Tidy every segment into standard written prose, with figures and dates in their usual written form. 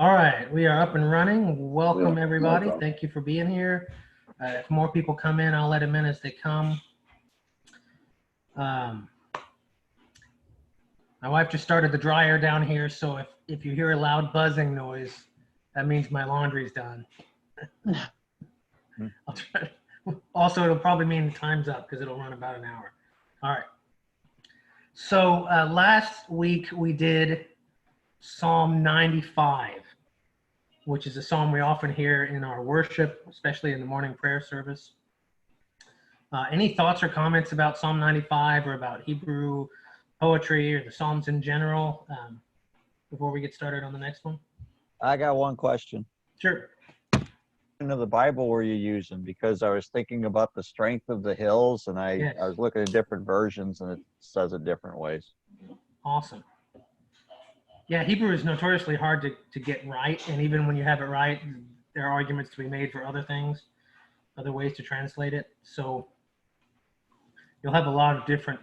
All right, we are up and running. Welcome, everybody. Welcome. Thank you for being here. If more people come in, I'll let them in as they come. My wife just started the dryer down here, so if you hear a loud buzzing noise, that means my laundry's done. I'll try. Also, it'll probably mean time's up because it'll run about an hour. All right. So last week we did Psalm 95, which is a psalm we often hear in our worship, especially in the morning prayer service. Any thoughts or comments about Psalm 95 or about Hebrew poetry or the Psalms in general before we get started on the next one? I got one question. Sure. Of the Bible were you using? Because I was thinking about the strength of the hills, and I was looking at different versions, and it says it different ways. Awesome. Yeah, Hebrew is notoriously hard to get right, and even when you have it right, there are arguments to be made for other things, other ways to translate it. So you'll have a lot of different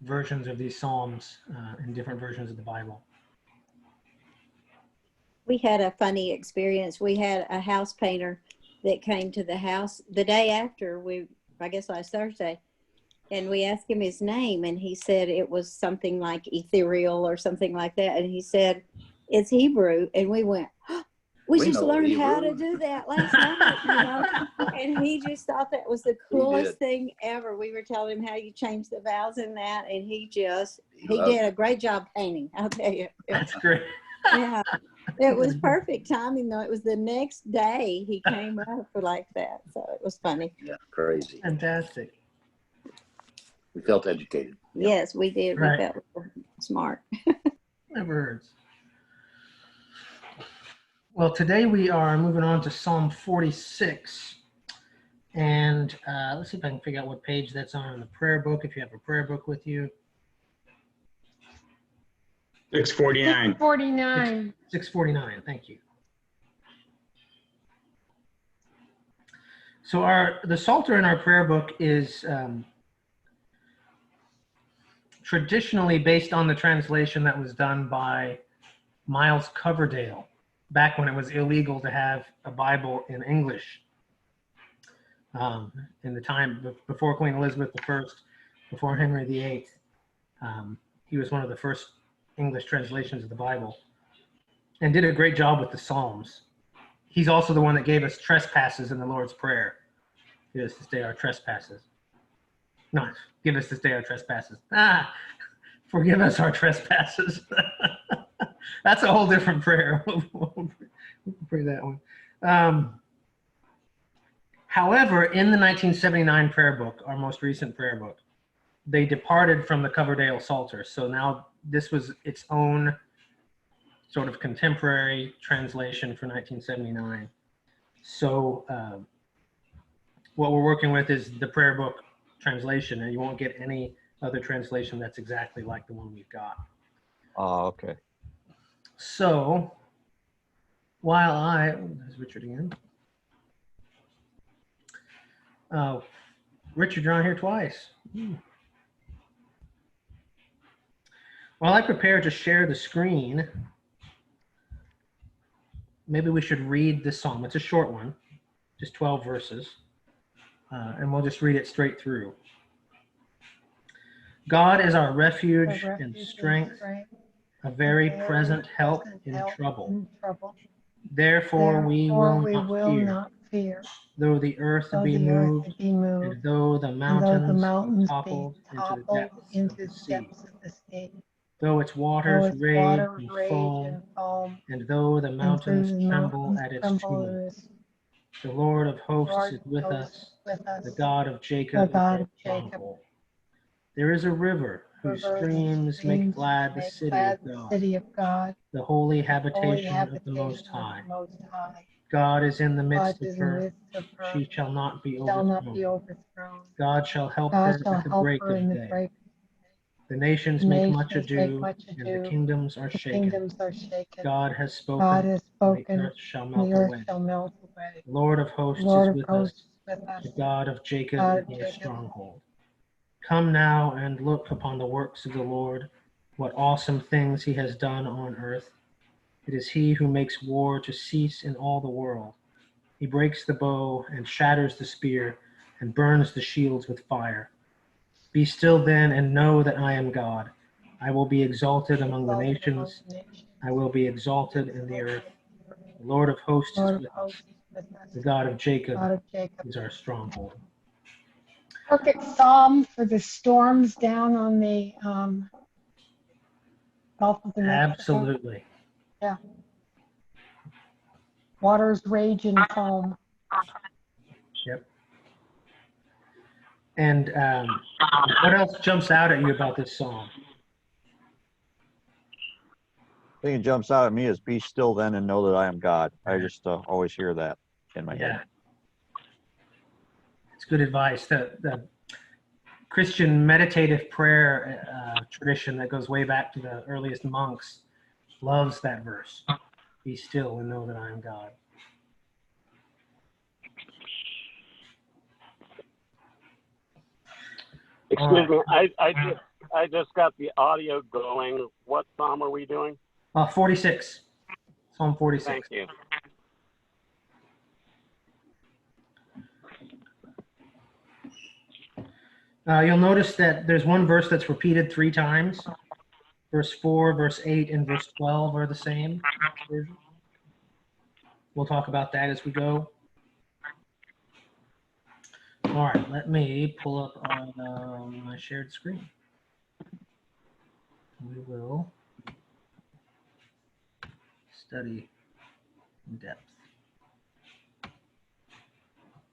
versions of these Psalms in different versions of the Bible. We had a funny experience. We had a house painter that came to the house the day after I guess last Thursday, and we asked him his name, and he said it was something like ethereal or something like that. And he said, it's Hebrew. And we went, oh, we just learned Hebrew. how to do that last night, And he just thought that was the coolest thing ever. We were telling him how you change the vowels in that, and he did a great job painting, I'll tell you. That's great. Yeah. It was perfect timing, though. It was the next day he came up like that. So it was funny. Yeah, crazy. Fantastic. We felt educated. Yes, we did. Right. We felt smart. Never hurts. Well, today we are moving on to Psalm 46. And let's see if I can figure out what page that's on in the prayer book, if you have a prayer book with you. 649. 649. 649, thank you. So the Psalter in our prayer book is traditionally based on the translation that was done by Miles Coverdale back when it was illegal to have a Bible in English. In the time before Queen Elizabeth I, before Henry VIII, he was one of the first English translations of the Bible and did a great job with the Psalms. He's also the one that gave us trespasses in the Lord's Prayer. Give us this day our trespasses. No, give us this day our trespasses. Forgive us our trespasses. That's a whole different prayer. We'll pray that one. However, in the 1979 prayer book, our most recent prayer book, they departed from the Coverdale Psalter. So now this was its own sort of contemporary translation for 1979. So what we're working with is the prayer book translation, and you won't get any other translation that's exactly like the one we've got. Oh, okay. So there's Richard again. Richard, you're on here twice. While I prepare to share the screen, maybe we should read the psalm. It's a short one, just 12 verses, and we'll just read it straight through. God is our refuge and strength, a very present help in trouble. Therefore we will not fear, though the earth be moved, and though the mountains topple into the depths of the sea. Though its waters rage and foam, and though the mountains tremble at its tumult. The Lord of hosts is with us, the God of Jacob is our stronghold. There is a river whose streams make glad the city of God, the holy habitation of the Most High. God is in the midst of her, she shall not be overthrown. God shall help her at the break of day. The nations make much ado, and the kingdoms are shaken. God has spoken, the earth shall melt away. The Lord of hosts is with us, the God of Jacob is our stronghold. Come now and look upon the works of the Lord, what awesome things he has done on earth. It is he who makes war to cease in all the world. He breaks the bow and shatters the spear and burns the shields with fire. Be still then and know that I am God. I will be exalted among the nations. I will be exalted in the earth. The Lord of hosts is with us. The God of Jacob is our stronghold. Perfect psalm for the storms down on the Gulf of Mexico. Absolutely. Yeah. Waters rage and foam. Yep. And what else jumps out at you about this psalm? The thing that jumps out at me is be still then and know that I am God. I just always hear that in my head. It's good advice. The Christian meditative prayer tradition that goes way back to the earliest monks loves that verse. Be still and know that I am God. Excuse me, I just got the audio going. What psalm are we doing? 46. Psalm 46. Thank you. You'll notice that there's one verse that's repeated 3 times. Verse 4, verse 8, and verse 12 are the same. We'll talk about that as we go. All right, let me pull up on my shared screen. We will study in depth.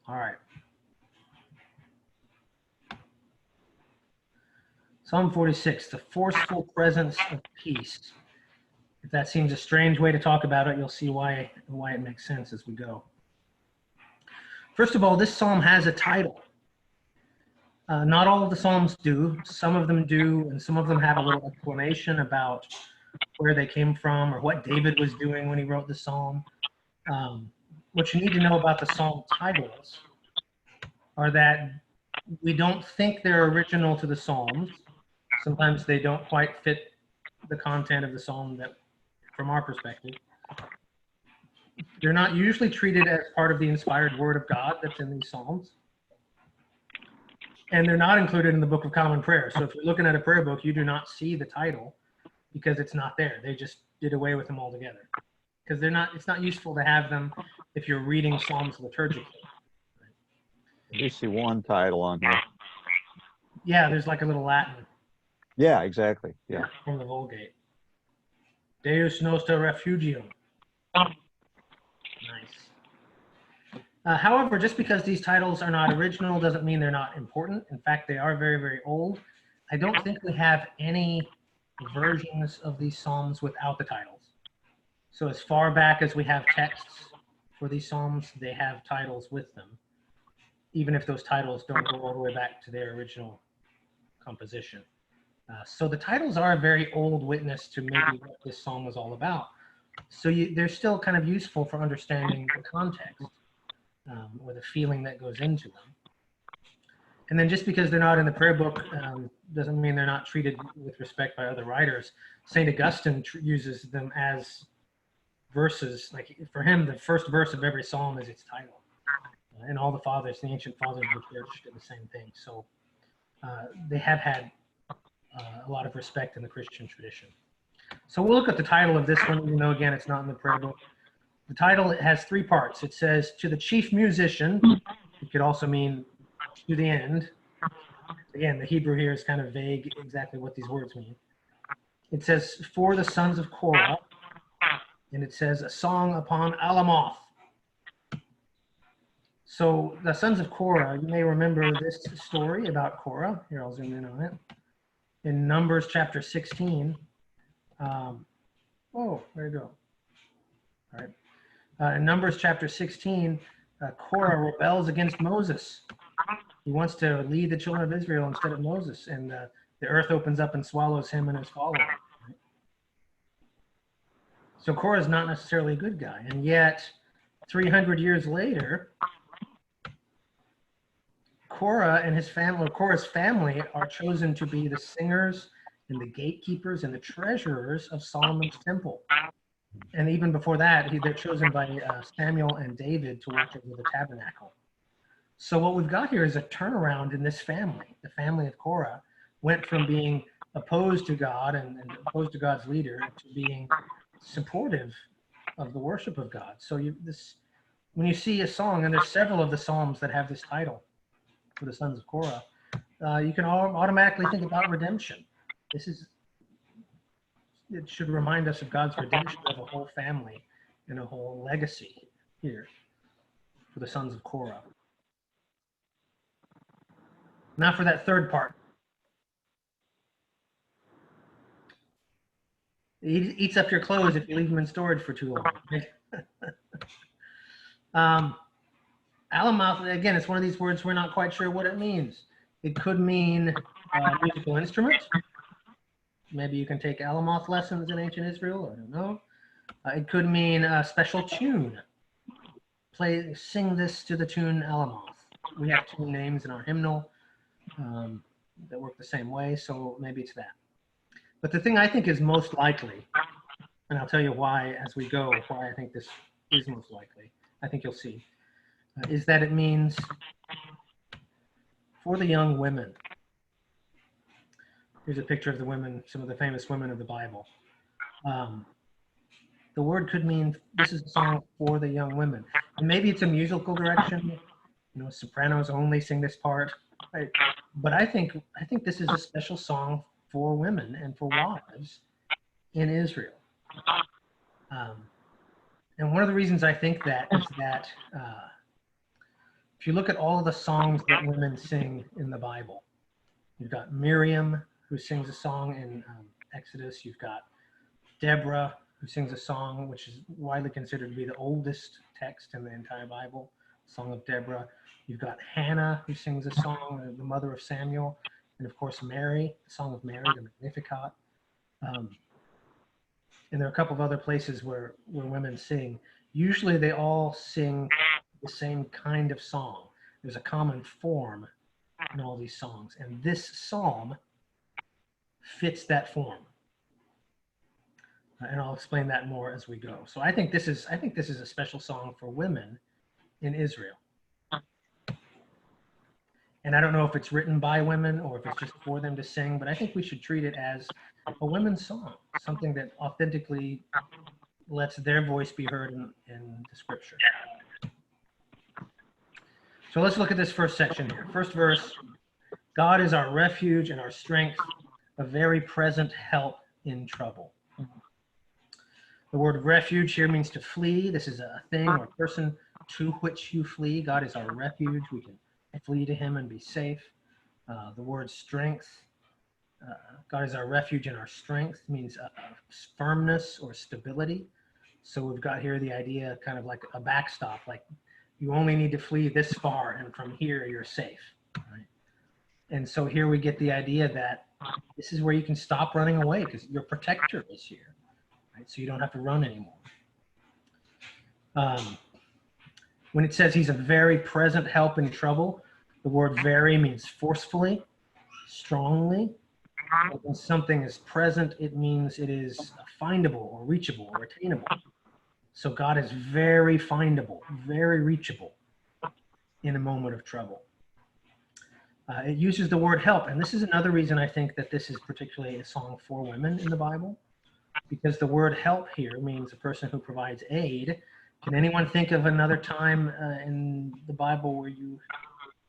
All right. Psalm 46, the forceful presence of peace. If that seems a strange way to talk about it, you'll see why it makes sense as we go. First of all, this psalm has a title. Not all of the psalms do. Some of them do, and some of them have a little explanation about where they came from or what David was doing when he wrote the psalm. What you need to know about the psalm titles are that we don't think they're original to the psalms. Sometimes they don't quite fit the content of the psalm that, from our perspective. They're not usually treated as part of the inspired word of God that's in these psalms. And they're not included in the Book of Common Prayer. So if you're looking at a prayer book, you do not see the title because it's not there. They just did away with them altogether. Because it's not useful to have them if you're reading psalms liturgically. I do see one title on here. Yeah, there's like a little Latin. Yeah, exactly. Yeah. From the Vulgate. Deus Noster Refugium. Nice. However, just because these titles are not original doesn't mean they're not important. In fact, they are very, very old. I don't think we have any versions of these psalms without the titles. So as far back as we have texts for these psalms, they have titles with them, even if those titles don't go all the way back to their original composition. So the titles are a very old witness to maybe what this psalm was all about. So they're still kind of useful for understanding the context or the feeling that goes into them. And then just because they're not in the prayer book doesn't mean they're not treated with respect by other writers. St. Augustine uses them as verses. Like for him, the first verse of every psalm is its title. And all the fathers, the ancient fathers of the church, did the same thing. So they have had a lot of respect in the Christian tradition. So we'll look at the title of this one, even though, again, it's not in the prayer book. The title has 3 parts. It says, to the chief musician. It could also mean to the end. Again, the Hebrew here is kind of vague exactly what these words mean. It says, for the sons of Korah. And it says, a song upon Alamoth. So the sons of Korah, you may remember this story about Korah. Here, I'll zoom in on it. In Numbers chapter 16. Where'd it go? All right. In Numbers chapter 16, Korah rebels against Moses. He wants to lead the children of Israel instead of Moses, and the earth opens up and swallows him and his followers. Right? So Korah is not necessarily a good guy, and yet 300 years later, Korah and his family, or Korah's family, are chosen to be the singers and the gatekeepers and the treasurers of Solomon's temple. And even before that, they're chosen by Samuel and David to watch over the tabernacle. So what we've got here is a turnaround in this family. The family of Korah went from being opposed to God and opposed to God's leader to being supportive of the worship of God. So when you see a song, and there's several of the Psalms that have this title for the sons of Korah, you can automatically think about redemption. It should remind us of God's redemption of a whole family and a whole legacy here for the sons of Korah. Now for that third part. It eats up your clothes if you leave them in storage for too long. Right? Alamoth, again, it's one of these words we're not quite sure what it means. It could mean musical instrument. Maybe you can take Alamoth lessons in ancient Israel. I don't know. It could mean a special tune. Sing this to the tune Alamoth. We have tune names in our hymnal that work the same way, so maybe it's that. But the thing I think is most likely, and I'll tell you why as we go, why I think this is most likely, I think you'll see, is that it means for the young women. Here's a picture of the women, some of the famous women of the Bible. The word could mean this is a song for the young women. And maybe it's a musical direction, sopranos only sing this part. Right? But I think this is a special song for women and for wives in Israel. And one of the reasons I think that is that if you look at all of the songs that women sing in the Bible, you've got Miriam, who sings a song in Exodus. You've got Deborah, who sings a song which is widely considered to be the oldest text in the entire Bible, Song of Deborah. You've got Hannah, who sings a song, the mother of Samuel, and of course Mary, the Song of Mary, the Magnificat. And there are a couple of other places where women sing. Usually they all sing the same kind of song. There's a common form in all these songs, and this psalm fits that form. And I'll explain that more as we go. So I think this is a special song for women in Israel. And I don't know if it's written by women or if it's just for them to sing, but I think we should treat it as a women's song, something that authentically lets their voice be heard in the scripture. So let's look at this first section here. First verse, God is our refuge and our strength, a very present help in trouble. The word refuge here means to flee. This is a thing or person to which you flee. God is our refuge. We can flee to him and be safe. The word strength, God is our refuge and our strength, means firmness or stability. So we've got here the idea kind of like a backstop, like you only need to flee this far and from here you're safe. Right? And so here we get the idea that this is where you can stop running away because your protector is here. Right? So you don't have to run anymore. When it says he's a very present help in trouble, the word very means forcefully, strongly. But when something is present, it means it is findable or reachable or attainable. So God is very findable, very reachable in a moment of trouble. It uses the word help. And this is another reason I think that this is particularly a song for women in the Bible, because the word help here means a person who provides aid. Can anyone think of another time in the Bible where you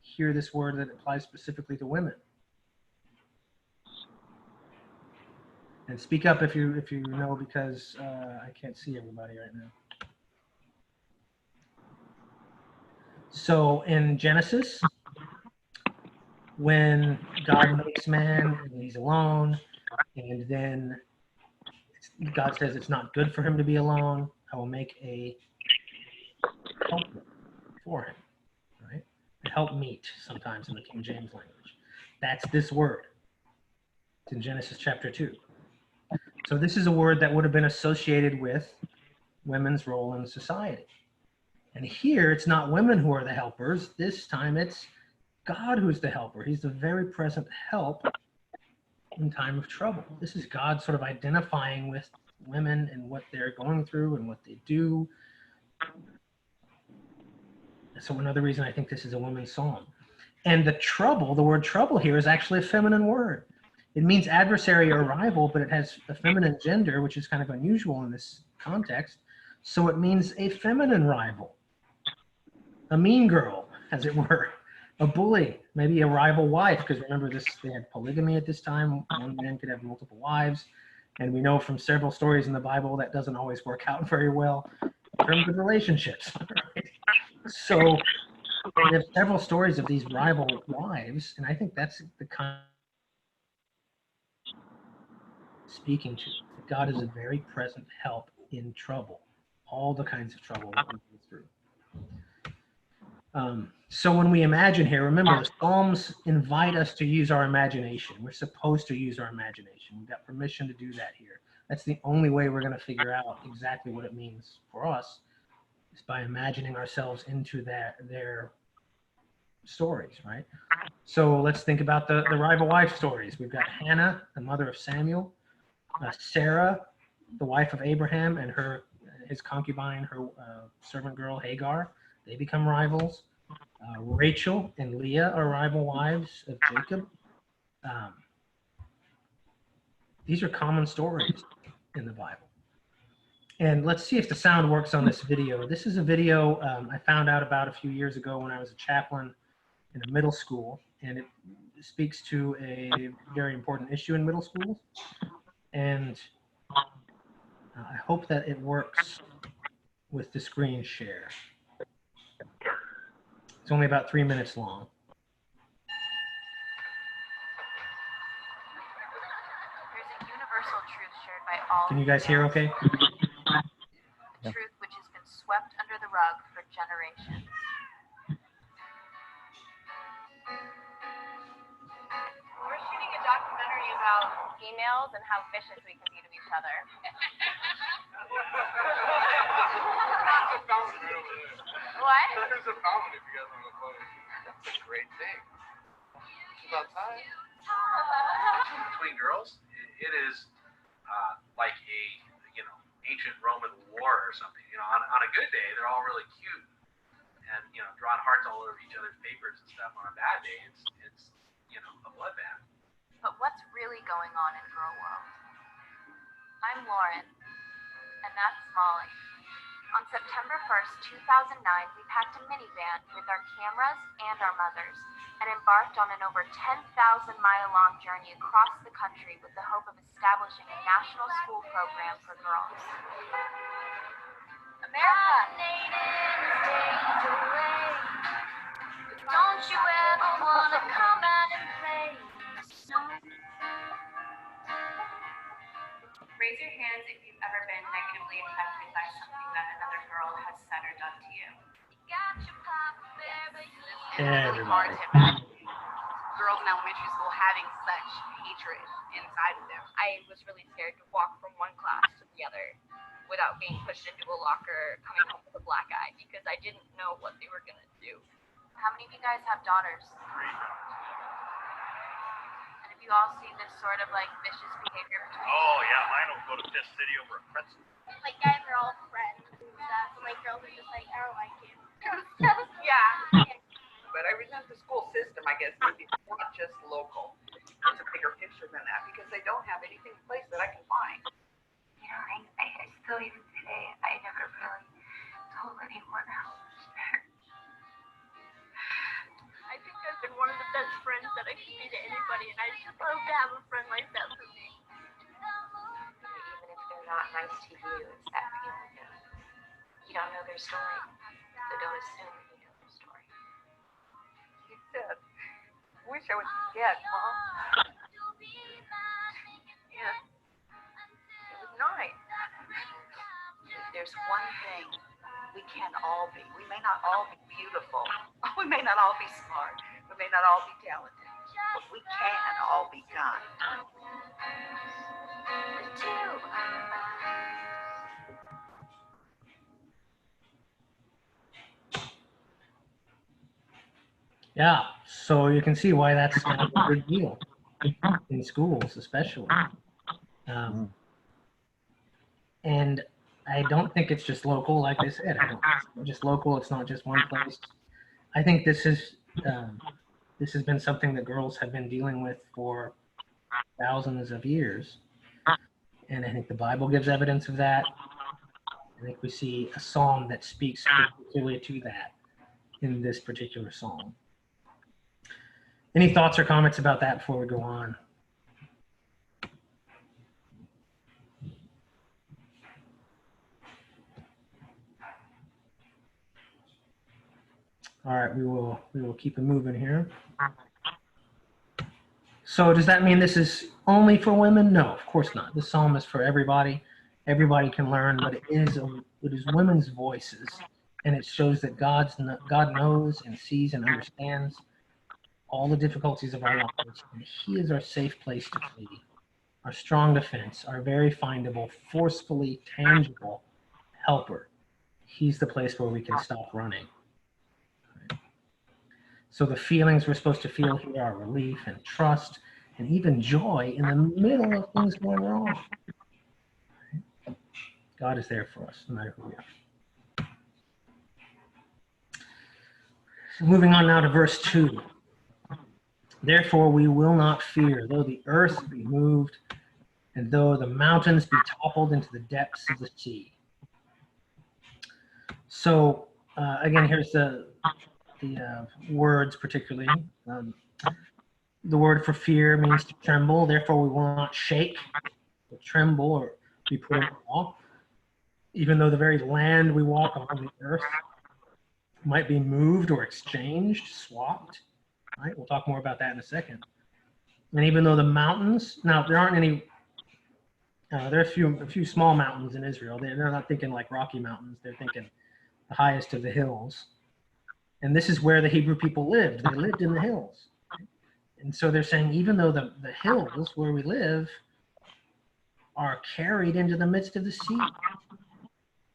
hear this word that applies specifically to women? And speak up if you know, because I can't see everybody right now. So in Genesis, when God makes man and he's alone, and then God says it's not good for him to be alone, I will make a helper for him, right? A helpmeet sometimes in the King James language. That's this word. It's in Genesis chapter 2. So this is a word that would have been associated with women's role in society. And here it's not women who are the helpers. This time it's God who's the helper. He's the very present help in time of trouble. This is God sort of identifying with women and what they're going through and what they do. So another reason I think this is a women's psalm. And the word trouble here is actually a feminine word. It means adversary or rival, but it has a feminine gender, which is kind of unusual in this context. So it means a feminine rival, a mean girl, as it were, a bully, maybe a rival wife, because remember they had polygamy at this time. One man could have multiple wives. And we know from several stories in the Bible that doesn't always work out very well in terms of relationships. Right? So we have several stories of these rival wives, and I think that's the kind of speaking to. God is a very present help in trouble, all the kinds of trouble that we go through. So when we imagine here, remember the Psalms invite us to use our imagination. We're supposed to use our imagination. We've got permission to do that here. That's the only way we're going to figure out exactly what it means for us, is by imagining ourselves into their stories, right? So let's think about the rival wife stories. We've got Hannah, the mother of Samuel, Sarah, the wife of Abraham, and his concubine, her servant girl Hagar. They become rivals. Rachel and Leah are rival wives of Jacob. These are common stories in the Bible. And let's see if the sound works on this video. This is a video I found out about a few years ago when I was a chaplain in a middle school, and it speaks to a very important issue in middle schools. And I hope that it works with the screen share. It's only about 3 minutes long. There's a universal truth shared by all. Can you guys hear okay? The truth which has been swept under the rug for generations. We're shooting a documentary about females and how vicious we can be to each other. What? There's a fountain if you guys want to play. That's a great thing. It's about time. Between girls, it is like a ancient Roman war or something. On a good day, they're all really cute and drawing hearts all over each other's papers and stuff. On a bad day, it's a bloodbath. But what's really going on in girl world? I'm Lauren, and that's Molly. On September 1st, 2009, we packed a minivan with our cameras and our mothers and embarked on an over 10,000-mile-long journey across the country with the hope of establishing a national school program for girls. America! Don't you ever want to come out and play? Raise your hands if you've ever been negatively affected by something that another girl has said or done to you. Yeah, really hard to imagine girls in elementary school having such hatred inside of them. I was really scared to walk from one class to the other without being pushed into a locker, coming home with a black eye, because I didn't know what they were going to do. How many of you guys have daughters? 3. And if you all see this sort of like vicious behavior between Oh yeah, mine will go to Fifth City over a pretzel. like guys are all friends and stuff, and like girls are just like, I don't like you. Yeah. But I resent the school system, I guess, because it's not just local. It's a bigger picture than that, because they don't have anything in place that I can find. I still even today, I never really told anyone how I think I've been one of the best friends that I can be to anybody, and I just love to have a friend like that for me. Even if they're not nice to you, it's that feeling of you don't know their story, so don't assume you know their story. He said, wish I was dead, Mom. Yeah. It was nice. There's one thing we can all be. We may not all be beautiful. We may not all be smart. We may not all be talented. But we can all be kind. Yeah, so you can see why that's kind of a big deal. in schools, especially. And I don't think it's just local, like I said. I don't. It's not just local. It's not just one place. I think this has been something that girls have been dealing with for thousands of years, and I think the Bible gives evidence of that. I think we see a psalm that speaks particularly to that in this particular psalm. Any thoughts or comments about that before we go on? All right, we will keep it moving here. So does that mean this is only for women? No, of course not. This psalm is for everybody. Everybody can learn, but it is women's voices, and it shows that God knows and sees and understands all the difficulties of our lives, and He is our safe place to flee, our strong defense, our very findable, forcefully tangible helper. He's the place where we can stop running. So the feelings we're supposed to feel here are relief and trust and even joy in the middle of things going wrong. God is there for us, no matter who we are. So moving on now to verse 2. Therefore we will not fear, though the earth be moved, and though the mountains be toppled into the depths of the sea. So again, here's the words particularly. The word for fear means to tremble. Therefore, we will not shake or tremble or be put in awe. Even though the very land we walk on, the earth, might be moved or exchanged, swapped. Right? We'll talk more about that in a second. And even though the mountains, now there aren't any, there are a few small mountains in Israel. They're not thinking like Rocky Mountains. They're thinking the highest of the hills. And this is where the Hebrew people lived. They lived in the hills. And so they're saying, even though the hills where we live are carried into the midst of the sea,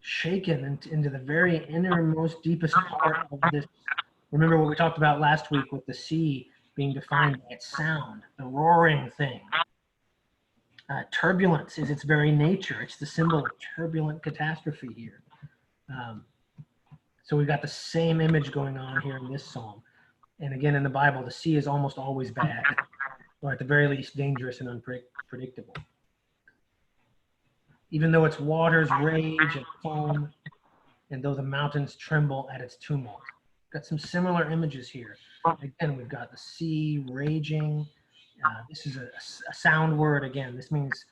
shaken into the very innermost, deepest part of this. Remember what we talked about last week with the sea being defined by its sound, the roaring thing. Turbulence is its very nature. It's the symbol of turbulent catastrophe here. So we've got the same image going on here in this psalm. And again, in the Bible, the sea is almost always bad, or at the very least dangerous and unpredictable. Even though its waters rage and foam, and though the mountains tremble at its tumult. Got some similar images here. Again, we've got the sea raging. This is a sound word again. This means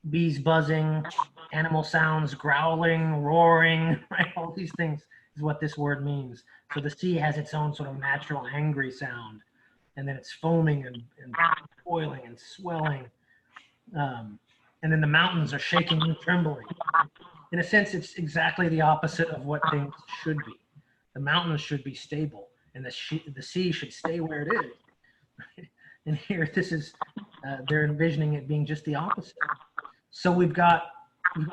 bees buzzing, animal sounds, growling, roaring, right? All these things is what this word means. So the sea has its own sort of natural angry sound, and then it's foaming and boiling and swelling. And then the mountains are shaking and trembling. In a sense, it's exactly the opposite of what things should be. The mountains should be stable, and the sea should stay where it is. Right? And here, this is they're envisioning it being just the opposite. So we've got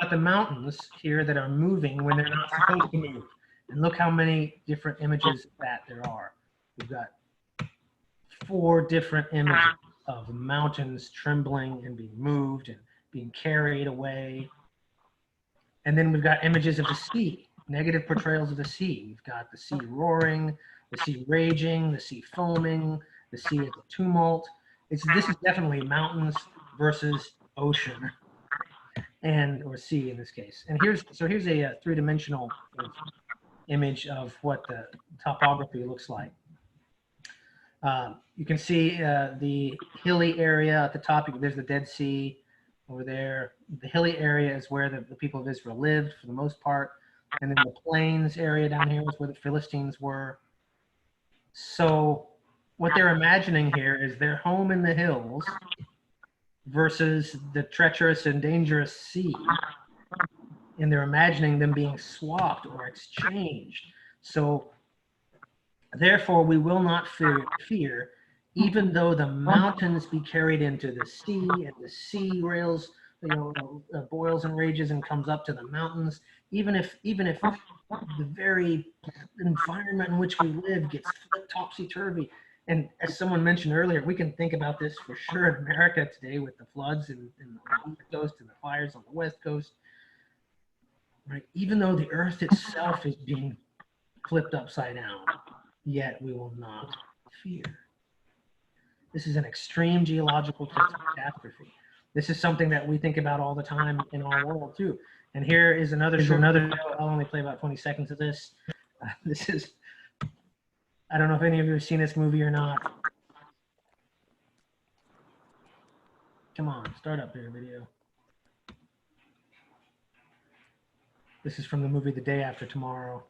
the mountains here that are moving when they're not supposed to move. And look how many different images that there are. We've got 4 different images of mountains trembling and being moved and being carried away. And then we've got images of the sea, negative portrayals of the sea. We've got the sea roaring, the sea raging, the sea foaming, the sea at the tumult. This is definitely mountains versus ocean, or sea in this case. And here's a 3-dimensional image of what the topography looks like. You can see the hilly area at the top. There's the Dead Sea over there. The hilly area is where the people of Israel lived for the most part. And then the plains area down here is where the Philistines were. So what they're imagining here is their home in the hills versus the treacherous and dangerous sea. And they're imagining them being swapped or exchanged. So therefore we will not fear, even though the mountains be carried into the sea, and the sea boils and rages and comes up to the mountains. Even if the very environment in which we live gets flipped topsy-turvy, And as someone mentioned earlier, we can think about this for sure in America today with the floods in the East Coast and the fires on the West Coast. Right? Even though the earth itself is being flipped upside down, yet we will not fear. This is an extreme geological catastrophe. This is something that we think about all the time in our world too. And here is another video. I'll only play about 20 seconds of this. This is, I don't know if any of you have seen this movie or not. Come on, start up here, video. This is from the movie The Day After Tomorrow.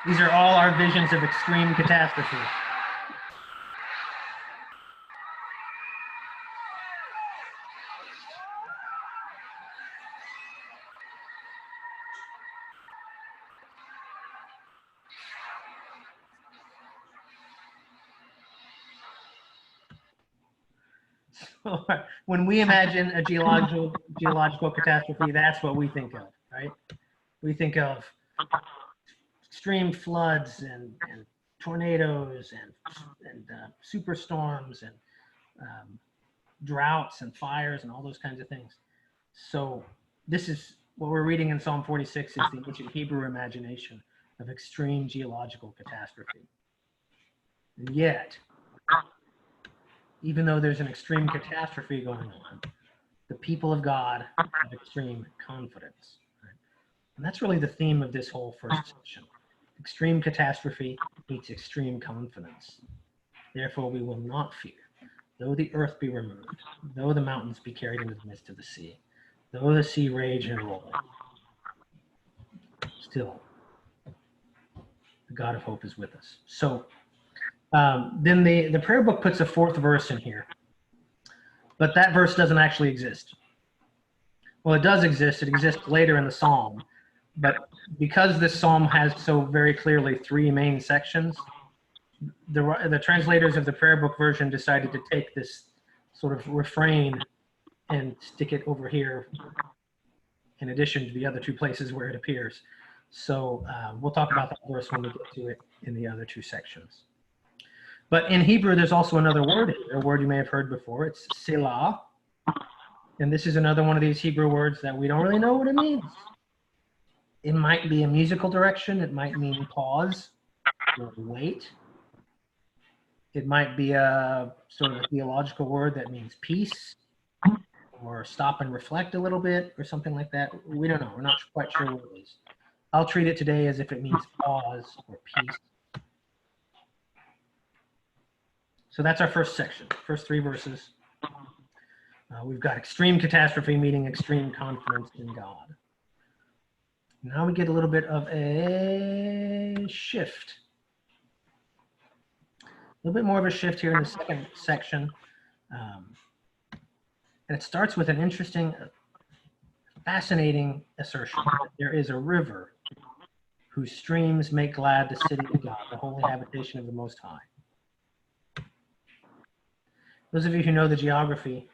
These are all our visions of extreme catastrophe. So when we imagine a geological catastrophe, that's what we think of, right? We think of extreme floods and tornadoes and superstorms and droughts and fires and all those kinds of things. So this is what we're reading in Psalm 46 is the ancient Hebrew imagination of extreme geological catastrophe. And yet, even though there's an extreme catastrophe going on, the people of God have extreme confidence. Right? And that's really the theme of this whole first section. Extreme catastrophe meets extreme confidence. Therefore, we will not fear, though the earth be removed, though the mountains be carried into the midst of the sea, though the sea rage and roll. Still, the God of hope is with us. So then the prayer book puts a fourth verse in here, but that verse doesn't actually exist. Well, it does exist. It exists later in the psalm, but because this psalm has so very clearly three main sections, the translators of the prayer book version decided to take this sort of refrain and stick it over here in addition to the other two places where it appears. So we'll talk about that verse when we get to it in the other two sections. But in Hebrew, there's also another word here, a word you may have heard before. It's selah. And this is another one of these Hebrew words that we don't really know what it means. It might be a musical direction. It might mean pause or wait. It might be a sort of a theological word that means peace or stop and reflect a little bit or something like that. We don't know. We're not quite sure what it is. I'll treat it today as if it means pause or peace. So that's our first section, first three verses. We've got extreme catastrophe meeting extreme confidence in God. Now we get a little bit of a shift. A little bit more of a shift here in the second section. And it starts with an interesting, fascinating assertion. There is a river whose streams make glad the city of God, the holy habitation of the Most High. Those of you who know the geography,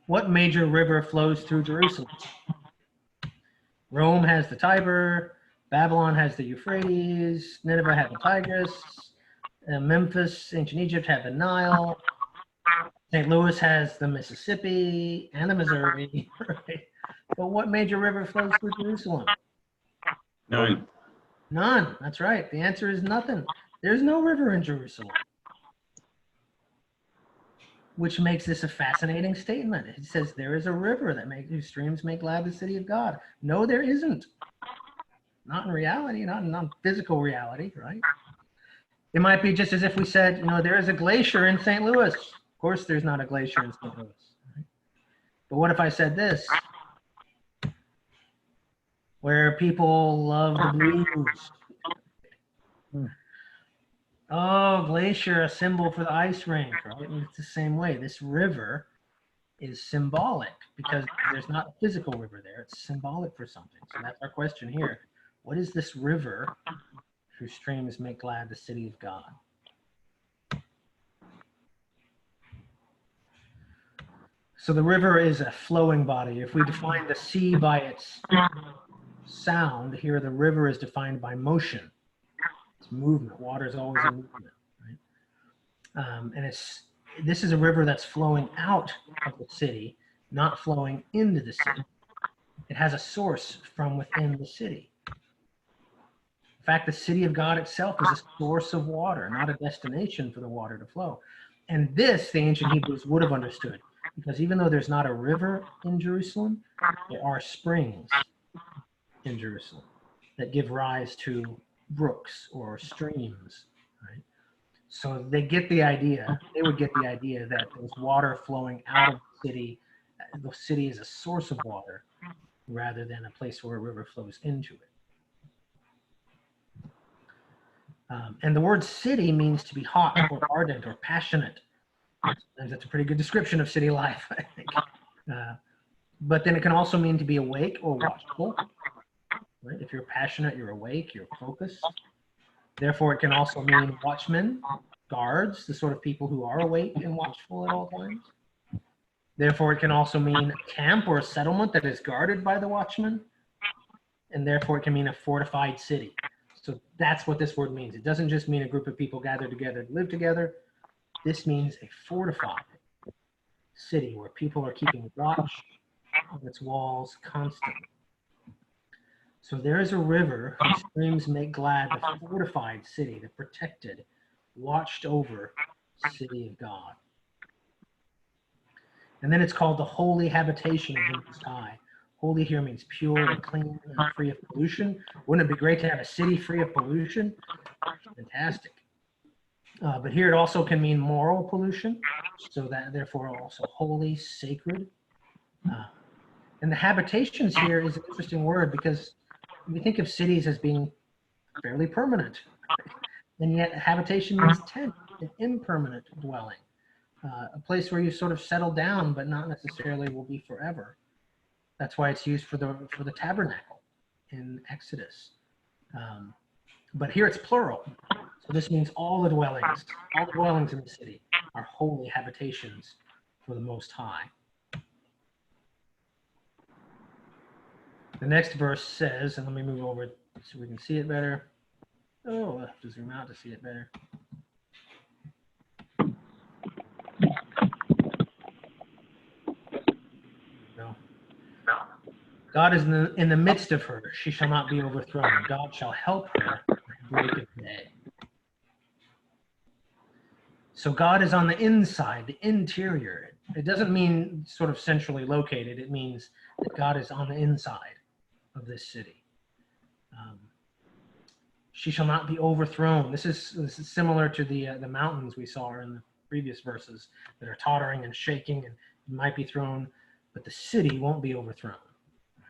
what major river flows through Jerusalem? Rome has the Tiber, Babylon has the Euphrates, Nineveh had the Tigris, Memphis, ancient Egypt had the Nile, St. Louis has the Mississippi and the Missouri, right? But what major river flows through Jerusalem? None. None, that's right. The answer is nothing. There's no river in Jerusalem. Which makes this a fascinating statement. It says there is a river whose streams make glad the city of God. No, there isn't. Not in reality, not in physical reality, right? It might be just as if we said, you know, there is a glacier in St. Louis. Of course, there's not a glacier in St. Louis. Right? But what if I said this? Where people love the blues. Oh, glacier, a symbol for the ice rink, right? And it's the same way. This river is symbolic because there's not a physical river there. It's symbolic for something. So that's our question here. What is this river whose streams make glad the city of God? So the river is a flowing body. If we define the sea by its sound, here the river is defined by motion. It's movement. Water is always in movement, right? And this is a river that's flowing out of the city, not flowing into the city. It has a source from within the city. In fact, the city of God itself is a source of water, not a destination for the water to flow. And this, the ancient Hebrews would have understood, because even though there's not a river in Jerusalem, there are springs in Jerusalem that give rise to brooks or streams, right? So they get the idea, they would get the idea that there's water flowing out of the city is a source of water rather than a place where a river flows into it. And the word city means to be hot or ardent or passionate. And that's a pretty good description of city life, I think. But then it can also mean to be awake or watchful. Right? If you're passionate, you're awake, you're focused. Therefore, it can also mean watchmen, guards, the sort of people who are awake and watchful at all times. Therefore, it can also mean a camp or a settlement that is guarded by the watchmen. And therefore, it can mean a fortified city. So that's what this word means. It doesn't just mean a group of people gathered together to live together. This means a fortified city where people are keeping watch on its walls constantly. So there is a river whose streams make glad the fortified city, the protected, watched over city of God. And then it's called the holy habitation of the Most High. Holy here means pure and clean and free of pollution. Wouldn't it be great to have a city free of pollution? Fantastic. But here it also can mean moral pollution, so that therefore also holy, sacred. And the habitations here is an interesting word because we think of cities as being fairly permanent, and yet habitation means tent, an impermanent dwelling, a place where you sort of settle down, but not necessarily will be forever. That's why it's used for the tabernacle in Exodus. But here it's plural. So this means all the dwellings in the city are holy habitations for the Most High. The next verse says, and let me move over so we can see it better. Oh, I have to zoom out to see it better. No. God is in the midst of her. She shall not be overthrown. God shall help her at the break of day. So God is on the inside, the interior. It doesn't mean sort of centrally located. It means that God is on the inside of this city. She shall not be overthrown. This is similar to the mountains we saw in the previous verses that are tottering and shaking and might be thrown, but the city won't be overthrown.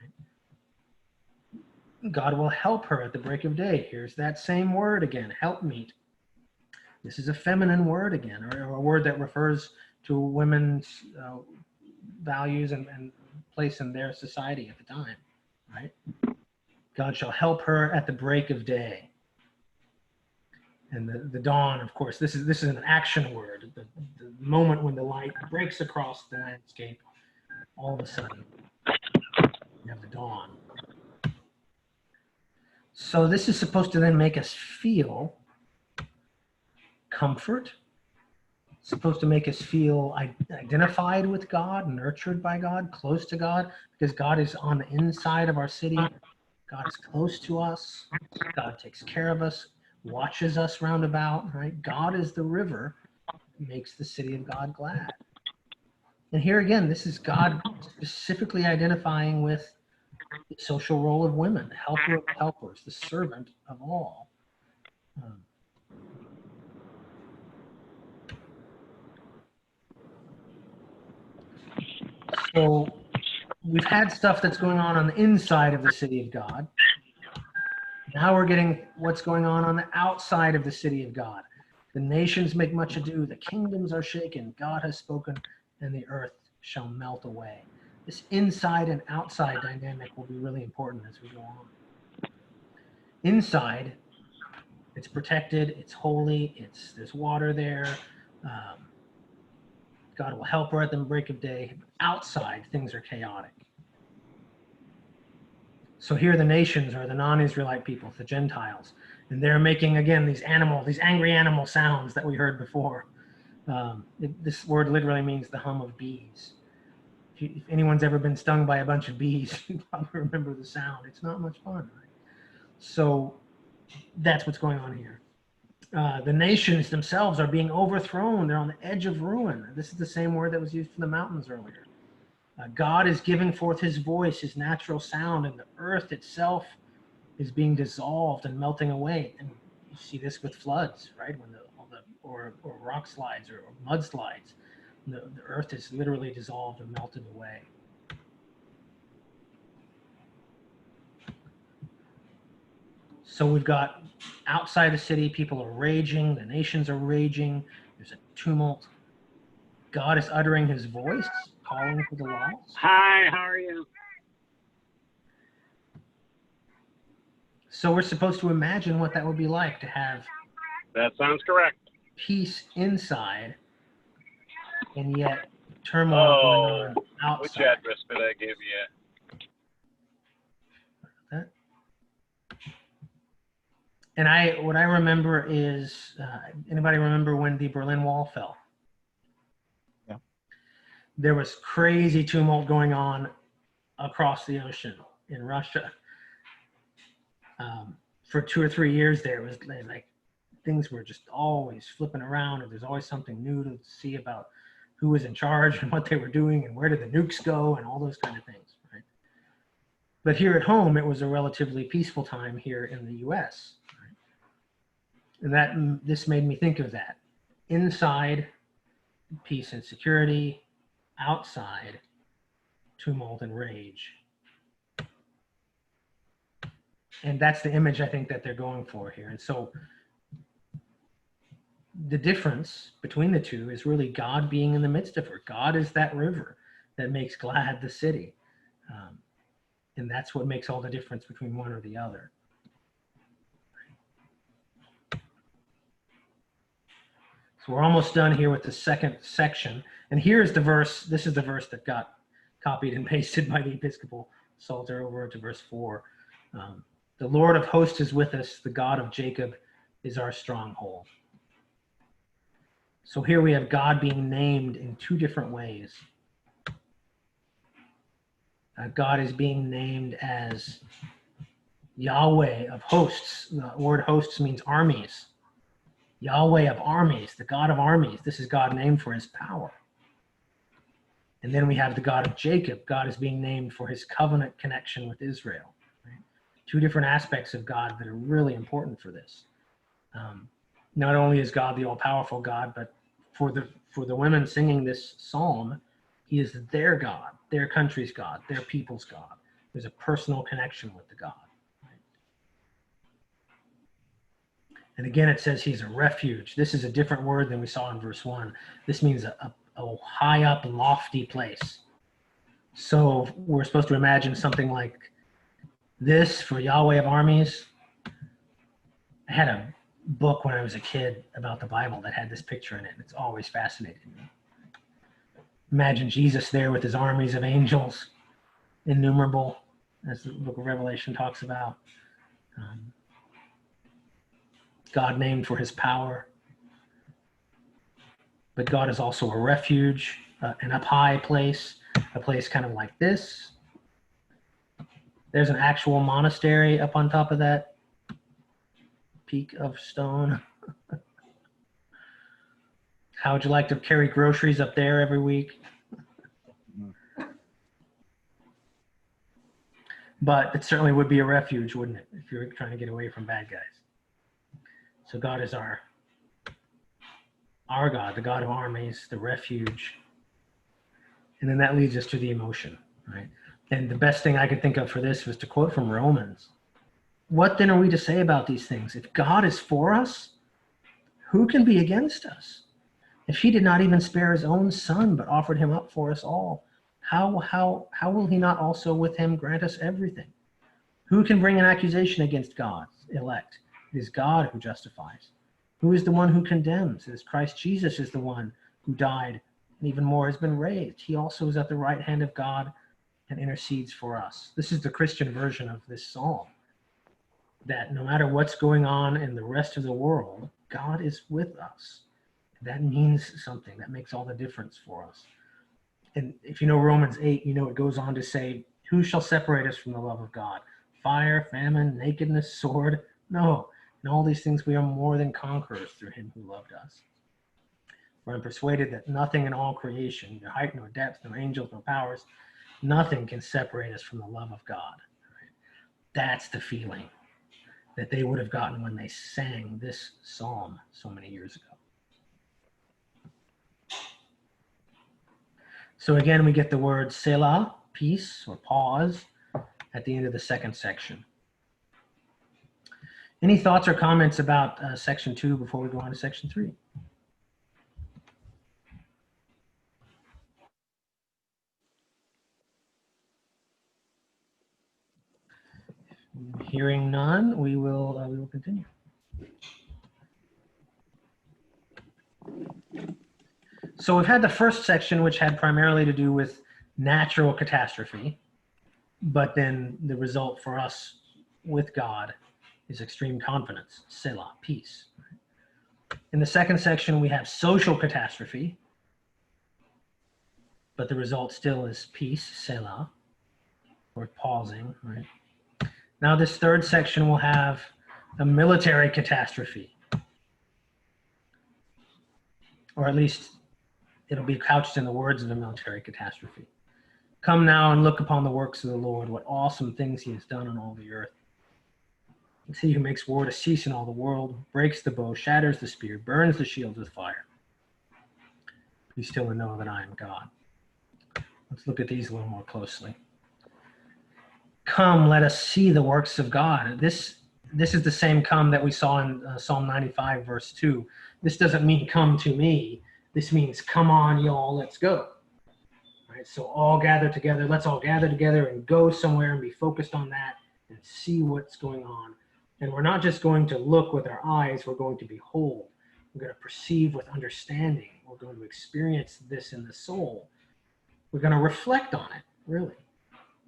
Right? God will help her at the break of day. Here's that same word again, helpmeet. This is a feminine word again, or a word that refers to women's values and place in their society at the time, right? God shall help her at the break of day. And the dawn, of course, this is an action word. The moment when the light breaks across the landscape, all of a sudden, you have the dawn. So this is supposed to then make us feel comfort. It's supposed to make us feel identified with God, nurtured by God, close to God, because God is on the inside of our city. God is close to us. God takes care of us, watches us round about, right? God is the river that makes the city of God glad. And here again, this is God specifically identifying with the social role of women, the helper of helpers, the servant of all. So we've had stuff that's going on the inside of the city of God. Now we're getting what's going on the outside of the city of God. The nations make much ado, the kingdoms are shaken, God has spoken, and the earth shall melt away. This inside and outside dynamic will be really important as we go on. Inside, it's protected, it's holy, there's water there. God will help her at the break of day. Outside, things are chaotic. So here the nations are the non-Israelite people, the Gentiles, and they're making, again, these angry animal sounds that we heard before. This word literally means the hum of bees. If anyone's ever been stung by a bunch of bees, you probably remember the sound. It's not much fun, right? So that's what's going on here. The nations themselves are being overthrown. They're on the edge of ruin. This is the same word that was used for the mountains earlier. God is giving forth his voice, his natural sound, and the earth itself is being dissolved and melting away. And you see this with floods, right? When or rock slides or mudslides, the earth is literally dissolved and melted away. So we've got outside the city, people are raging, the nations are raging, there's a tumult. God is uttering his voice, calling for the lost. Hi, how are you? So we're supposed to imagine what that would be like to have That sounds correct. peace inside and yet turmoil going on outside. Which address did I give you? That. And what I remember is, anybody remember when the Berlin Wall fell? Yeah. There was crazy tumult going on across the ocean in Russia. For 2 or 3 years there, it was like things were just always flipping around, and there's always something new to see about who was in charge and what they were doing and where did the nukes go and all those kind of things, right? But here at home, it was a relatively peaceful time here in the US. Right? And this made me think of that. Inside, peace and security. Outside, tumult and rage. And that's the image I think that they're going for here. And so the difference between the two is really God being in the midst of her. God is that river that makes glad the city. And that's what makes all the difference between one or the other. So we're almost done here with the second section. And here's the verse. This is the verse that got copied and pasted by the Episcopal Psalter over to verse 4. The Lord of hosts is with us. The God of Jacob is our stronghold. So here we have God being named in 2 different ways. God is being named as Yahweh of hosts. The word hosts means armies. Yahweh of armies, the God of armies. This is God named for his power. And then we have the God of Jacob. God is being named for his covenant connection with Israel. Right? 2 different aspects of God that are really important for this. Not only is God the all-powerful God, but for the women singing this psalm, he is their God, their country's God, their people's God. There's a personal connection with the God. Right? And again, it says he's a refuge. This is a different word than we saw in verse 1. This means a high up, lofty place. So we're supposed to imagine something like this for Yahweh of armies. I had a book when I was a kid about the Bible that had this picture in it. It's always fascinated me. Imagine Jesus there with his armies of angels, innumerable, as the book of Revelation talks about. God named for his power. But God is also a refuge, an up high place, a place kind of like this. There's an actual monastery up on top of that peak of stone. How would you like to carry groceries up there every week? But it certainly would be a refuge, wouldn't it, if you're trying to get away from bad guys? So God is our God, the God of armies, the refuge. And then that leads us to the emotion, right? And the best thing I could think of for this was to quote from Romans. What then are we to say about these things? If God is for us, who can be against us? If he did not even spare his own son, but offered him up for us all, how will he not also with him grant us everything? Who can bring an accusation against God's elect? It is God who justifies. Who is the one who condemns? It is Christ Jesus is the one who died and even more has been raised. He also is at the right hand of God and intercedes for us. This is the Christian version of this psalm, that no matter what's going on in the rest of the world, God is with us. That means something. That makes all the difference for us. And if you know Romans 8, you know it goes on to say, who shall separate us from the love of God? Fire, famine, nakedness, sword? No. In all these things we are more than conquerors through him who loved us. For I'm persuaded that nothing in all creation, neither height nor depth, nor angels, nor powers, nothing can separate us from the love of God. That's the feeling that they would have gotten when they sang this psalm so many years ago. So again, we get the word Selah, peace or pause, at the end of the second section. Any thoughts or comments about section 2 before we go on to section 3? Hearing none, we will continue. So we've had the first section, which had primarily to do with natural catastrophe, but then the result for us with God is extreme confidence, Selah, peace. In the second section, we have social catastrophe, but the result still is peace, Selah, or pausing, right? Now this third section will have a military catastrophe, or at least it'll be couched in the words of a military catastrophe. Come now and look upon the works of the Lord, what awesome things he has done on all the earth. It's he who makes war to cease in all the world, breaks the bow, shatters the spear, burns the shield with fire. Be still and know that I am God. Let's look at these a little more closely. Come, let us see the works of God. This is the same come that we saw in Psalm 95, verse 2. This doesn't mean come to me. This means come on, y'all, let's go. Right? So all gather together. Let's all gather together and go somewhere and be focused on that and see what's going on. And we're not just going to look with our eyes. We're going to behold. We're going to perceive with understanding. We're going to experience this in the soul. We're going to reflect on it, really.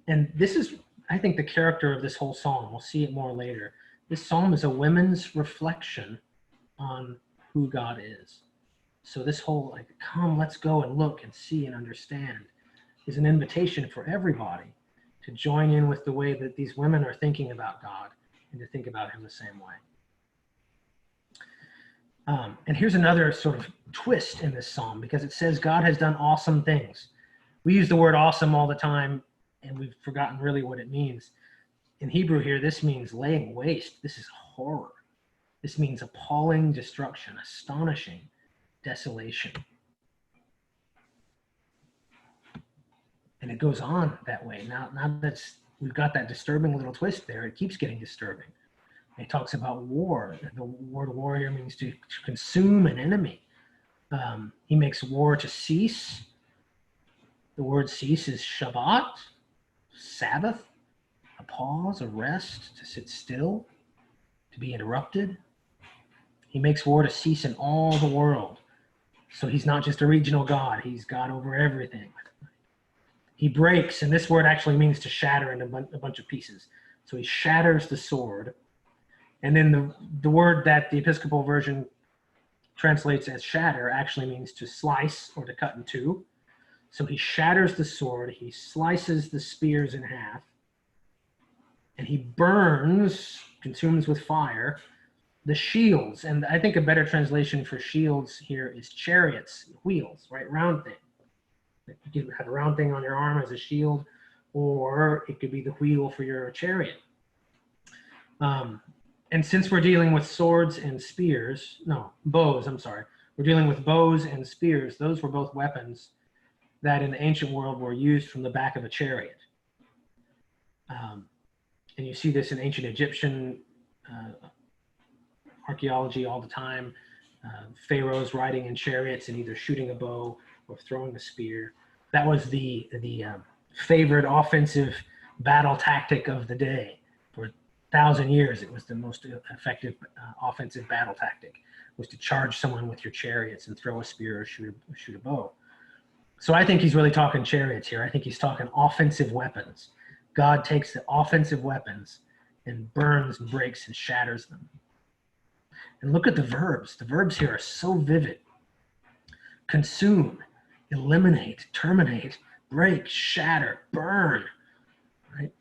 And this is, I think, the character of this whole psalm. We'll see it more later. This psalm is a women's reflection on who God is. So this whole, like, come, let's go and look and see and understand is an invitation for everybody to join in with the way that these women are thinking about God and to think about him the same way. And here's another sort of twist in this psalm, because it says God has done awesome things. We use the word awesome all the time, and we've forgotten really what it means. In Hebrew here, this means laying waste. This is horror. This means appalling destruction, astonishing desolation. And it goes on that way. Now that we've got that disturbing little twist there, it keeps getting disturbing. It talks about war. The word war here means to consume an enemy. He makes war to cease. The word cease is Shabbat, Sabbath, a pause, a rest, to sit still, to be interrupted. He makes war to cease in all the world. So he's not just a regional God. He's God over everything. He breaks, and this word actually means to shatter into a bunch of pieces. So he shatters the sword. And then the word that the Episcopal version translates as shatter actually means to slice or to cut in two. So he shatters the sword, he slices the spears in half, and he burns, consumes with fire, the shields. And I think a better translation for shields here is chariots, wheels, right? Round thing. You could have a round thing on your arm as a shield, or it could be the wheel for your chariot. And since we're dealing with swords and spears, bows, I'm sorry. We're dealing with bows and spears. Those were both weapons that in the ancient world were used from the back of a chariot. And you see this in ancient Egyptian archaeology all the time. Pharaohs riding in chariots and either shooting a bow or throwing a spear. That was the favored offensive battle tactic of the day. For 1,000 years, it was the most effective offensive battle tactic, was to charge someone with your chariots and throw a spear or shoot a bow. So I think he's really talking chariots here. I think he's talking offensive weapons. God takes the offensive weapons and burns and breaks and shatters them. And look at the verbs. The verbs here are so vivid. Consume, eliminate, terminate, break, shatter, burn. Right?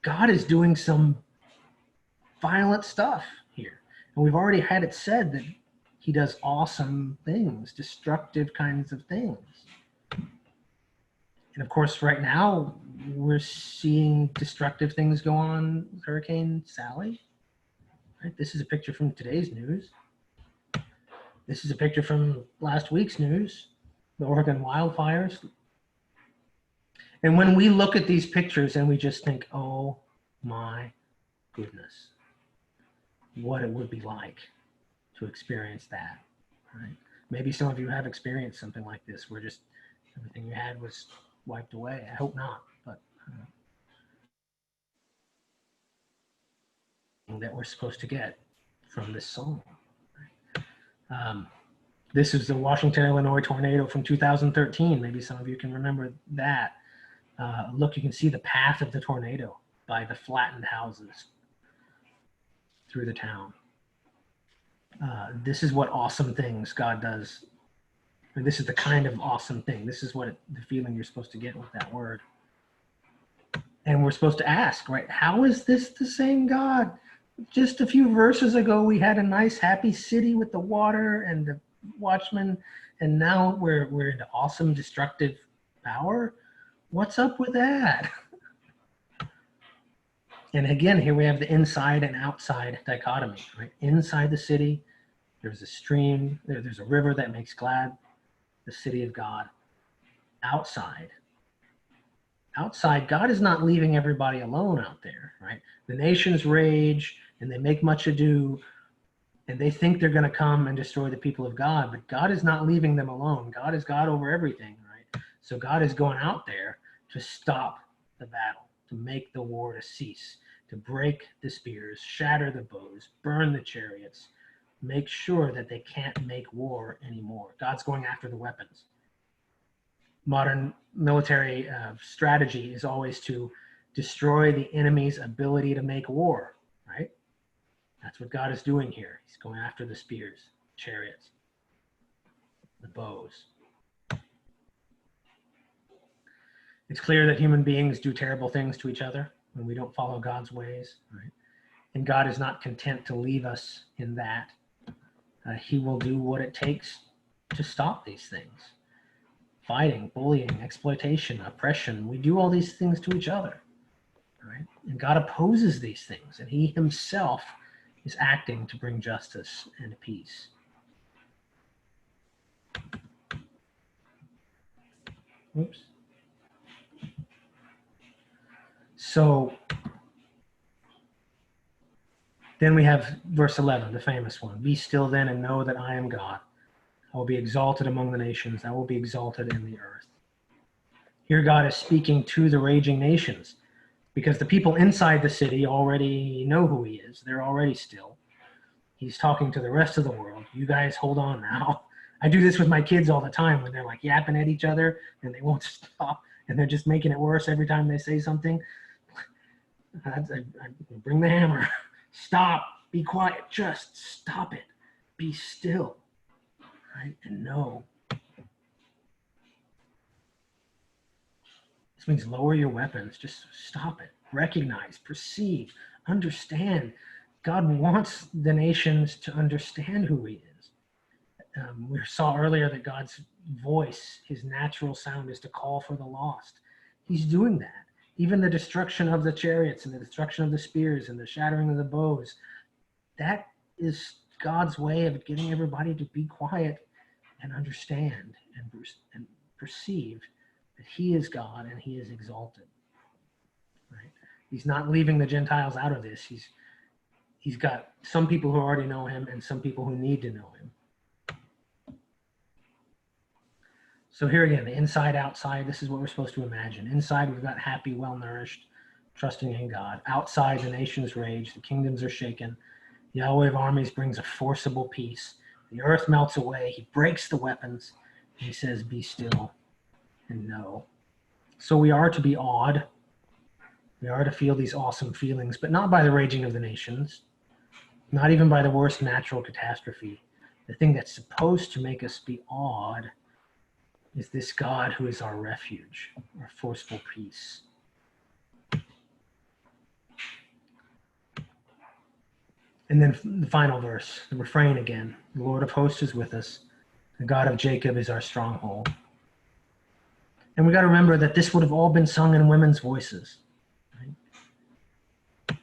God is doing some violent stuff here. And we've already had it said that he does awesome things, destructive kinds of things. And of course, right now, we're seeing destructive things go on with Hurricane Sally. Right? This is a picture from today's news. This is a picture from last week's news, the Oregon wildfires. And when we look at these pictures and we just think, oh my goodness, what it would be like to experience that, right? Maybe some of you have experienced something like this where just everything you had was wiped away. I hope not, but that we're supposed to get from this song. This is the Washington, Illinois tornado from 2013. Maybe some of you can remember that. Look, you can see the path of the tornado by the flattened houses through the town. This is what awesome things God does. And this is the kind of awesome thing. This is what the feeling you're supposed to get with that word. And we're supposed to ask, right? How is this the same God? Just a few verses ago, we had a nice, happy city with the water and the watchmen, and now we're into awesome, destructive power. What's up with that? And again, here we have the inside and outside dichotomy, right? Inside the city, there's a stream, there's a river that makes glad the city of God. Outside, God is not leaving everybody alone out there, right? The nations rage and they make much ado and they think they're going to come and destroy the people of God, but God is not leaving them alone. God is God over everything, right? So God is going out there to stop the battle, to make the war to cease, to break the spears, shatter the bows, burn the chariots, make sure that they can't make war anymore. God's going after the weapons. Modern military strategy is always to destroy the enemy's ability to make war, right? That's what God is doing here. He's going after the spears, chariots, the bows. It's clear that human beings do terrible things to each other when we don't follow God's ways, right? And God is not content to leave us in that. He will do what it takes to stop these things. Fighting, bullying, exploitation, oppression. We do all these things to each other, right? And God opposes these things, and he himself is acting to bring justice and peace. Oops. So then we have verse 11, the famous one. Be still then and know that I am God. I will be exalted among the nations. I will be exalted in the earth. Here God is speaking to the raging nations because the people inside the city already know who he is. They're already still. He's talking to the rest of the world. You guys hold on now. I do this with my kids all the time when they're like yapping at each other and they won't stop and they're just making it worse every time they say something. I bring the hammer. Stop. Be quiet. Just stop it. Be still. Right? And know. This means lower your weapons. Just stop it. Recognize, perceive, understand. God wants the nations to understand who he is. We saw earlier that God's voice, his natural sound, is to call for the lost. He's doing that. Even the destruction of the chariots and the destruction of the spears and the shattering of the bows, that is God's way of getting everybody to be quiet and understand and perceive that he is God and he is exalted. Right? He's not leaving the Gentiles out of this. He's got some people who already know him and some people who need to know him. So here again, the inside, outside, this is what we're supposed to imagine. Inside, we've got happy, well-nourished, trusting in God. Outside, the nations rage, the kingdoms are shaken. Yahweh of armies brings a forcible peace. The earth melts away. He breaks the weapons. He says, be still and know. So we are to be awed. We are to feel these awesome feelings, but not by the raging of the nations, not even by the worst natural catastrophe. The thing that's supposed to make us be awed is this God who is our refuge, our forceful peace. And then the final verse, the refrain again. The Lord of hosts is with us. The God of Jacob is our stronghold. And we got to remember that this would have all been sung in women's voices. Right?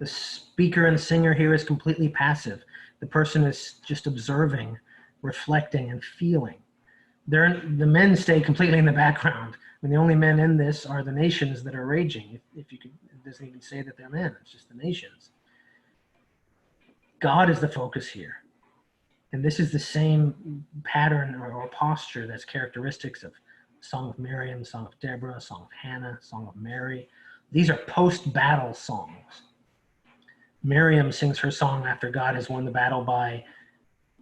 The speaker and singer here is completely passive. The person is just observing, reflecting, and feeling. The men stay completely in the background. I mean, the only men in this are the nations that are raging. If you could, it doesn't even say that they're men. It's just the nations. God is the focus here. And this is the same pattern or posture that's characteristics of Song of Miriam, Song of Deborah, Song of Hannah, Song of Mary. These are post-battle songs. Miriam sings her song after God has won the battle by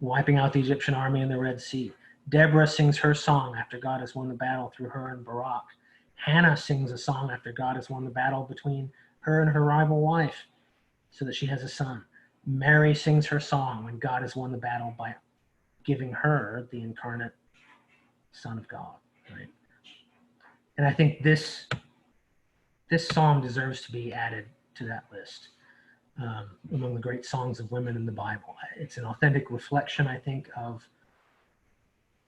wiping out the Egyptian army in the Red Sea. Deborah sings her song after God has won the battle through her and Barak. Hannah sings a song after God has won the battle between her and her rival wife so that she has a son. Mary sings her song when God has won the battle by giving her the incarnate Son of God, right? And I think this psalm deserves to be added to that list among the great songs of women in the Bible. It's an authentic reflection, I think, of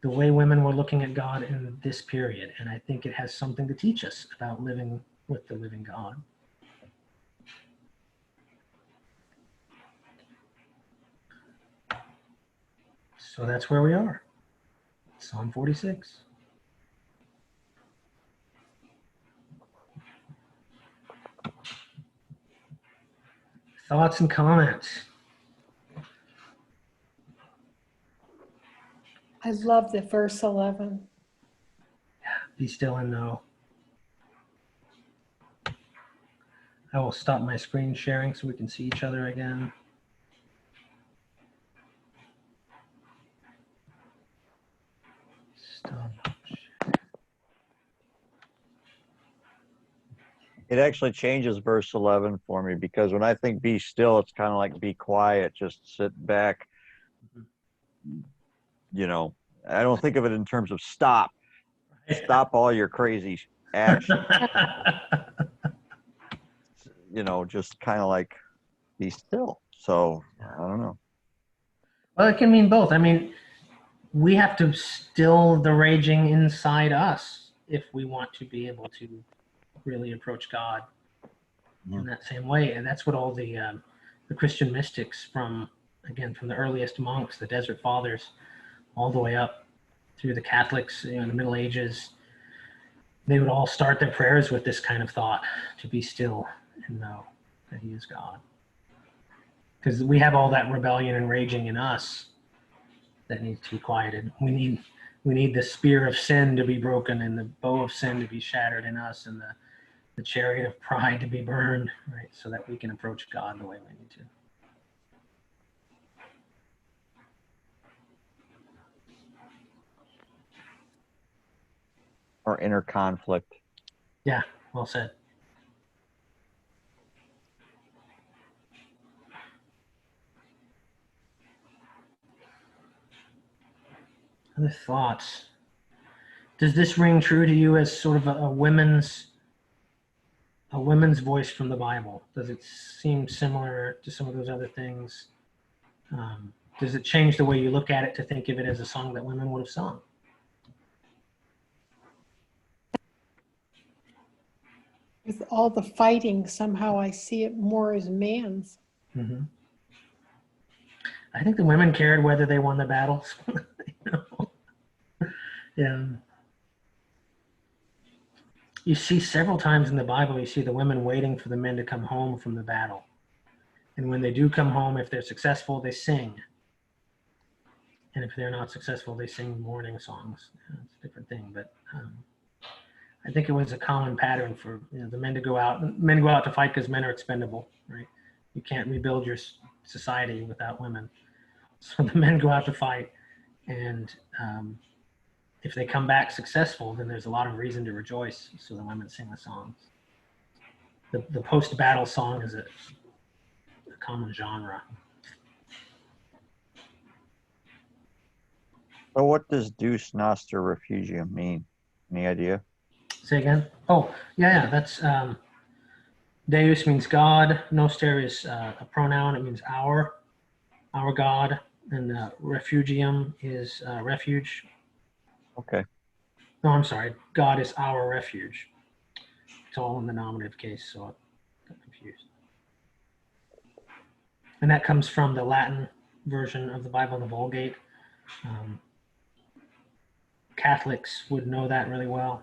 the way women were looking at God in this period. And I think it has something to teach us about living with the living God. So that's where we are. Psalm 46. Thoughts and comments? I love the verse 11. Be still and know. I will stop my screen sharing so we can see each other again. Stop. It actually changes verse 11 for me, because when I think be still, it's kind of like be quiet, just sit back. You know, I don't think of it in terms of stop. Stop all your crazy action. You know, just kind of like be still. So I don't know. Well, it can mean both. I mean, we have to still the raging inside us if we want to be able to really approach God in that same way. And that's what all the Christian mystics from the earliest monks, the Desert Fathers, all the way up through the Catholics, in the Middle Ages, they would all start their prayers with this kind of thought: to be still and know that He is God. Because we have all that rebellion and raging in us that needs to be quieted. We need the spear of sin to be broken and the bow of sin to be shattered in us, and the chariot of pride to be burned, right? So that we can approach God the way we need to. Or inner conflict. Yeah, well said. Other thoughts? Does this ring true to you as sort of a women's voice from the Bible? Does it seem similar to some of those other things? Does it change the way you look at it to think of it as a song that women would have sung? With all the fighting, somehow I see it more as man's. Mm-hmm. I think the women cared whether they won the battles. Yeah. You see several times in the Bible, you see the women waiting for the men to come home from the battle. And when they do come home, if they're successful, they sing. And if they're not successful, they sing mourning songs. It's a different thing, but I think it was a common pattern for the men to go out. Men go out to fight because men are expendable, right? You can't rebuild your society without women. So the men go out to fight, and if they come back successful, then there's a lot of reason to rejoice. So the women sing the songs. The post-battle song is a common genre. So what does Deus Noster Refugium mean? Any idea? Say again? Oh, yeah, that's Deus means God. Noster is a pronoun. It means our God. And refugium is refuge. Okay. No, I'm sorry. God is our refuge. It's all in the nominative case, so I got confused. And that comes from the Latin version of the Bible, the Vulgate. Catholics would know that really well.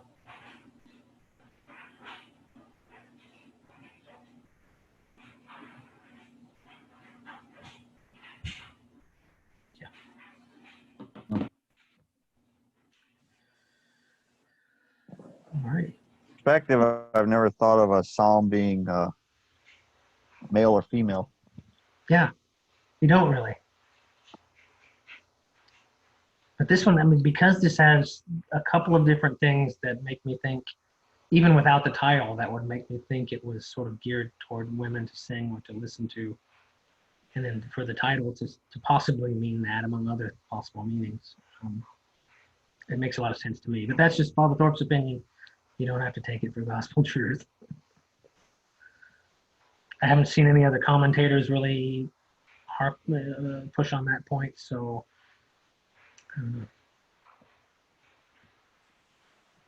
Yeah. All right. Perspective, I've never thought of a psalm being male or female. Yeah, you don't really. But this one, I mean, because this has a couple of different things that make me think, even without the title, that would make me think it was sort of geared toward women to sing or to listen to. And then for the title to possibly mean that, among other possible meanings. It makes a lot of sense to me. But that's just Father Thorpe's opinion. You don't have to take it for gospel truth. I haven't seen any other commentators really push on that point, so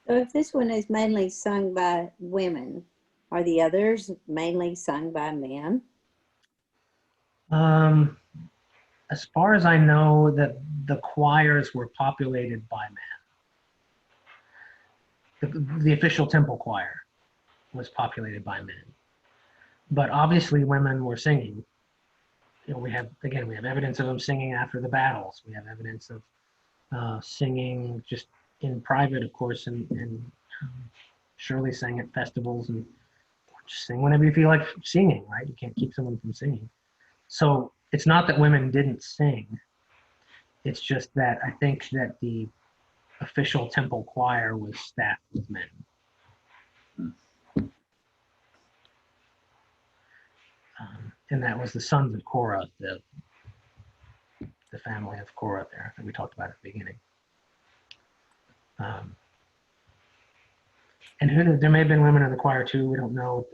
So if this one is mainly sung by women, are the others mainly sung by men? as far as I know, that the choirs were populated by men. The official temple choir was populated by men. But obviously women were singing. You know, we have evidence of them singing after the battles. We have evidence of singing just in private, of course, and Shirley sang at festivals, and just sing whenever you feel like singing, right? You can't keep someone from singing. So it's not that women didn't sing. It's just that I think that the official temple choir was staffed with men. And that was the sons of Korah, the family of Korah there that we talked about at the beginning. And there may have been women in the choir too, we don't know.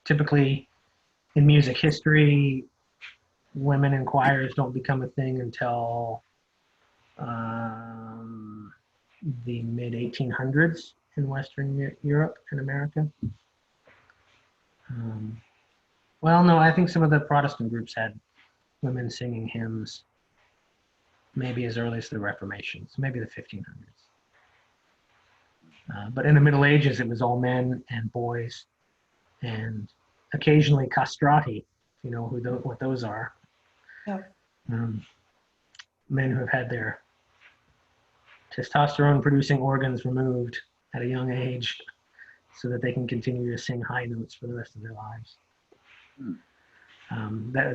Typically in music history, women in choirs don't become a thing until the mid 1800s in Western Europe and America. Well, no, I think some of the Protestant groups had women singing hymns maybe as early as the Reformation, so maybe the 1500s. But in the Middle Ages, it was all men and boys, and occasionally castrati, if you know what those are. Yep. Men who have had their testosterone-producing organs removed at a young age so that they can continue to sing high notes for the rest of their lives.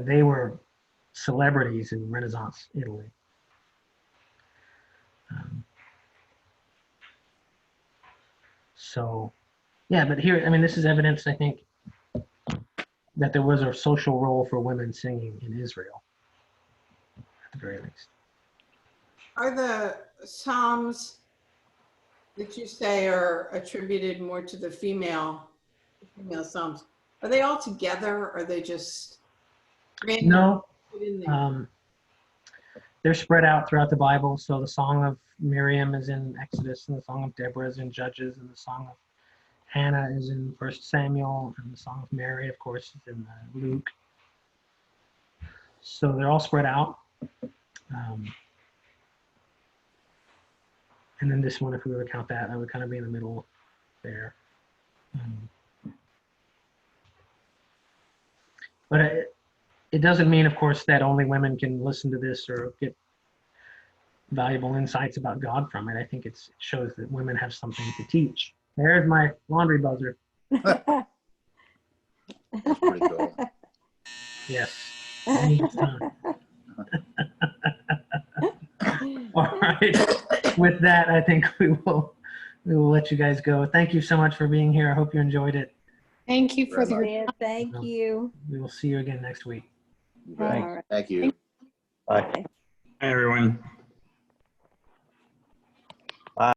They were celebrities in Renaissance Italy. So, yeah, but here, I mean, this is evidence, I think, that there was a social role for women singing in Israel, at the very least. Are the psalms that you say are attributed more to the female psalms, are they all together, or are they just No, they're spread out throughout the Bible. So the Song of Miriam is in Exodus, and the Song of Deborah is in Judges, and the Song of Hannah is in 1 Samuel, and the Song of Mary, of course, is in Luke. So they're all spread out. And then this one, if we were to count that, that would kind of be in the middle there. But it doesn't mean, of course, that only women can listen to this or get valuable insights about God from it. I think it shows that women have something to teach. There's my laundry buzzer. That's pretty cool. Yes. All right. With that, I think we will let you guys go. Thank you so much for being here. I hope you enjoyed it. Thank you for Very your. much. Thank you. We will see you again next week. Thank All right. Thank you. Bye. Bye. Hi, everyone.